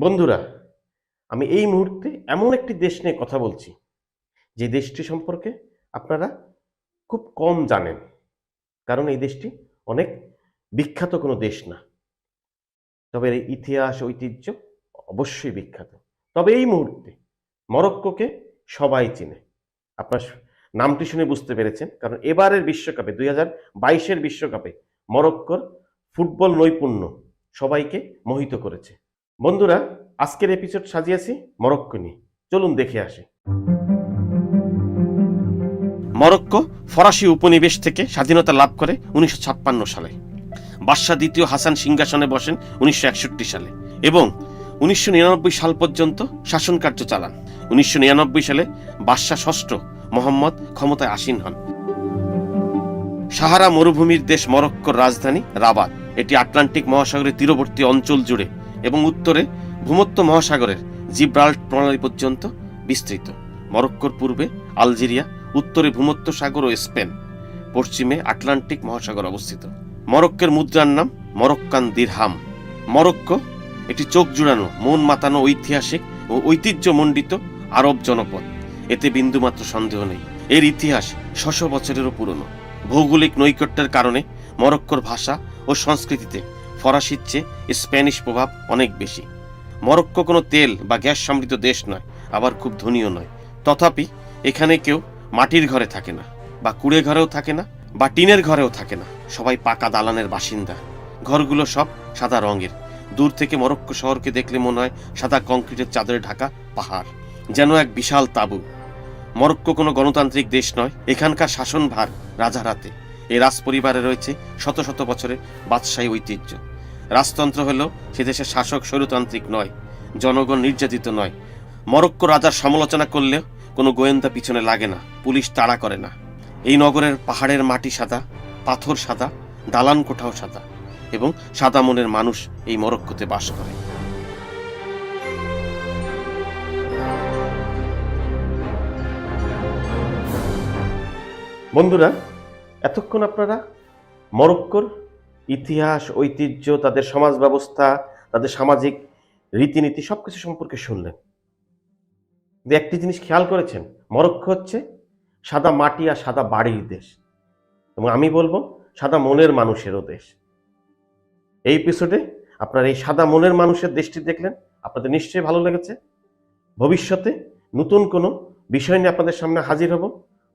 বন্ধুরা, আমি এই মুহূর্তে এমন একটি দেশ নিয়ে কথা বলছি যে দেশটি সম্পর্কে আপনারা খুব কম জানেন, কারণ এই দেশটি অনেক বিখ্যাত কোনো দেশ না। তবে এর ইতিহাস ঐতিহ্য অবশ্যই বিখ্যাত। তবে এই মুহূর্তে মরক্কোকে সবাই চিনে। আপনার নামটি শুনে বুঝতে পেরেছেন, কারণ এবারের বিশ্বকাপে 2022-এর বিশ্বকাপে মরক্কোর ফুটবল নৈপুণ্য সবাইকে মোহিত করেছে। বন্ধুরা, আজকের এপিসোড সাজিয়েছি মরক্কো নিয়ে। চলুন দেখে আসি। মরক্কো ফরাসি উপনিবেশ থেকে স্বাধীনতা লাভ করে 1956 সালে। বাদশাহ দ্বিতীয় হাসান সিংহাসনে বসেন 1961 সালে এবং 1999 সাল পর্যন্ত শাসনকার্য চালান। 1999 সালে বাদশাহ ষষ্ঠ মোহাম্মদ ক্ষমতায় আসীন হন। সাহারা মরুভূমির দেশ মরক্কোর রাজধানী রাবাত। এটি আটলান্টিক মহাসাগরের তীরবর্তী অঞ্চল জুড়ে এবং উত্তরে ভূমধ্য মহাসাগরের জিব্রাল্টার প্রণালী পর্যন্ত বিস্তৃত। মরক্কোর পূর্বে আলজেরিয়া, উত্তরে ভূমধ্য সাগর ও স্পেন, পশ্চিমে আটলান্টিক মহাসাগর অবস্থিত। মরক্কোর মুদ্রার নাম মরক্কান দিরহাম। মরক্কো একটি চোখ জুড়ানো, মন মাতানো ঐতিহাসিক ও ঐতিহ্যমণ্ডিত আরব জনপদ। এতে বিন্দুমাত্র সন্দেহ নেই। এর ইতিহাস 600 বছরেরও পুরনো। ভৌগোলিক নৈকট্যের কারণে মরক্কোর ভাষা ও সংস্কৃতিতে ফরাসির চেয়ে স্প্যানিশ প্রভাব অনেক বেশি। মরক্কো কোনো তেল বা গ্যাস সমৃদ্ধ দেশ নয়, আবার খুব ধনীও নয়। তথাপি এখানে কেউ মাটির ঘরে থাকে না, বা কুড়ে ঘরেও থাকে না, বা টিনের ঘরেও থাকে না। সবাই পাকা দালানের বাসিন্দা। ঘরগুলো সব সাদা রঙের। দূর থেকে মরক্কো শহরকে দেখলে মনে হয় সাদা কংক্রিটের চাদরে ঢাকা পাহাড়, যেন এক বিশাল তাঁবু। মরক্কো কোনো গণতান্ত্রিক দেশ নয়। এখানকার শাসনভার রাজার হাতে। এই রাজ পরিবারে রয়েছে শত শত বছরের বাদশাহী ঐতিহ্য। রাজতন্ত্র হলেও সে দেশের শাসক স্বৈরতান্ত্রিক নয়, জনগণ নির্যাতিত নয়। মরক্কো রাজার সমালোচনা করলেও কোনো গোয়েন্দা পিছনে লাগে না, পুলিশ তাড়া করে না। এই নগরের পাহাড়ের মাটি সাদা, পাথর সাদা, দালান কোঠাও সাদা, এবং সাদা মনের মানুষ এই মরক্কোতে বাস করে। বন্ধুরা, এতক্ষণ আপনারা মরক্কোর ইতিহাস, ঐতিহ্য, তাদের সমাজ ব্যবস্থা, তাদের সামাজিক রীতিনীতি সবকিছু সম্পর্কে শুনলেন। কিন্তু একটি জিনিস খেয়াল করেছেন, মরক্কো হচ্ছে সাদা মাটি আর সাদা বাড়ির দেশ, এবং আমি বলবো সাদা মনের মানুষেরও দেশ। এই এপিসোডে আপনারা এই সাদা মনের মানুষের দেশটি দেখলেন। আপনাদের নিশ্চয়ই ভালো লেগেছে। ভবিষ্যতে নতুন কোনো বিষয় নিয়ে আপনাদের সামনে হাজির হব।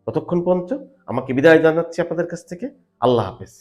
ততক্ষণ পর্যন্ত আমাকে বিদায় জানাচ্ছি আপনাদের কাছ থেকে। আল্লাহ হাফেজ।